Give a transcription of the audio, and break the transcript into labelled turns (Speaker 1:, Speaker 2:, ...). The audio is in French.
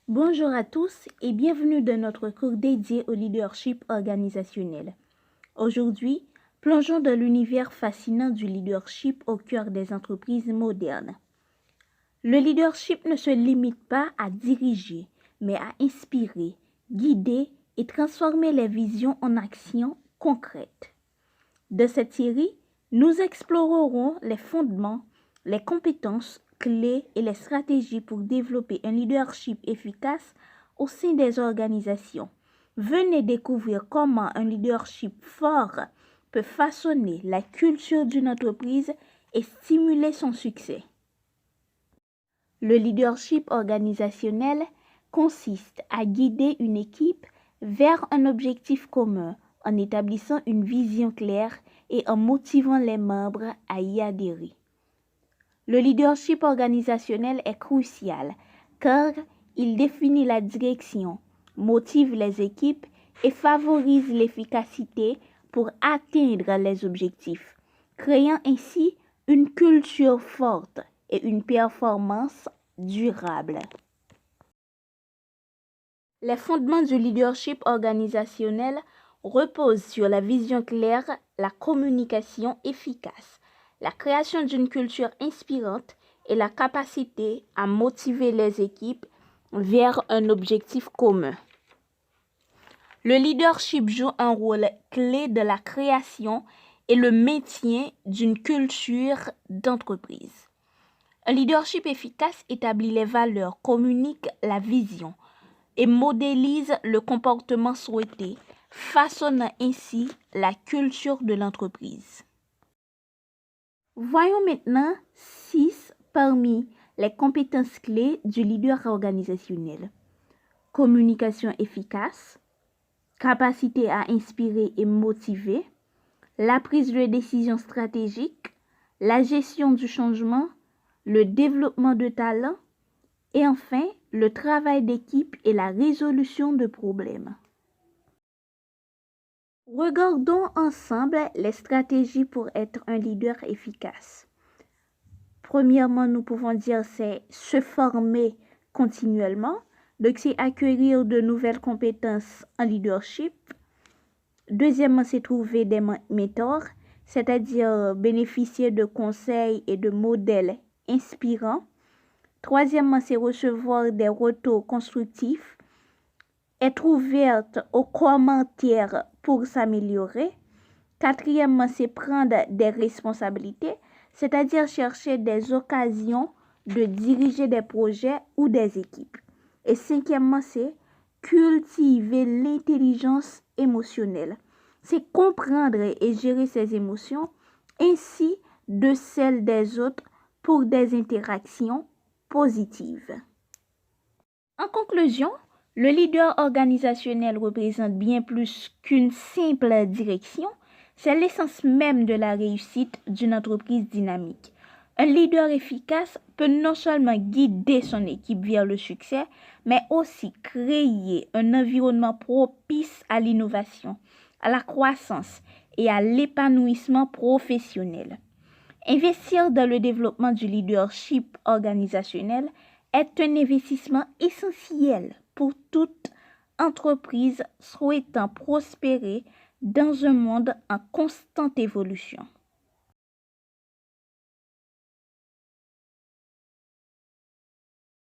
Speaker 1: Bonjour à tous et bienvenue dans notre cours dédié au leadership organisationnel. Aujourd'hui, plongeons dans l'univers fascinant du leadership au cœur des entreprises modernes. Le leadership ne se limite pas à diriger, mais à inspirer, guider et transformer les visions en actions concrètes. Dans cette série, nous explorerons les fondements, les compétences clés et les stratégies pour développer un leadership efficace au sein des organisations. Venez découvrir comment un leadership fort peut façonner la culture d'une entreprise et stimuler son succès. Le leadership organisationnel consiste à guider une équipe vers un objectif commun en établissant une vision claire et en motivant les membres à y adhérer. Le leadership organisationnel est crucial car il définit la direction, motive les équipes et favorise l'efficacité pour atteindre les objectifs, créant ainsi une culture forte et une performance durable. Les fondements du leadership organisationnel reposent sur la vision claire, la communication efficace, la création d'une culture inspirante et la capacité à motiver les équipes vers un objectif commun. Le leadership joue un rôle clé dans la création et le maintien d'une culture d'entreprise. Un leadership efficace établit les valeurs, communique la vision et modélise le comportement souhaité, façonnant ainsi la culture de l'entreprise. Voyons maintenant 6 parmi les compétences clés du leader organisationnel. Communication efficace, capacité à inspirer et motiver, la prise de décision stratégique, la gestion du changement, le développement de talents et enfin le travail d'équipe et la résolution de problèmes. Regardons ensemble les stratégies pour être un leader efficace. Premièrement, nous pouvons dire c'est se former continuellement, donc c'est acquérir de nouvelles compétences en leadership. Deuxièmement, c'est trouver des mentors, c'est-à-dire bénéficier de conseils et de modèles inspirants. Troisièmement, c'est recevoir des retours constructifs, être ouverte aux commentaires pour s'améliorer. Quatrièmement, c'est prendre des responsabilités, c'est-à-dire chercher des occasions de diriger des projets ou des équipes. Et cinquièmement, c'est cultiver l'intelligence émotionnelle. C'est comprendre et gérer ses émotions ainsi de celles des autres pour des interactions positives. En conclusion, le leader organisationnel représente bien plus qu'une simple direction, c'est l'essence même de la réussite d'une entreprise dynamique. Un leader efficace peut non seulement guider son équipe vers le succès, mais aussi créer un environnement propice à l'innovation, à la croissance et à l'épanouissement professionnel. Investir dans le développement du leadership organisationnel est un investissement essentiel pour toute entreprise souhaitant prospérer dans un monde en constante évolution.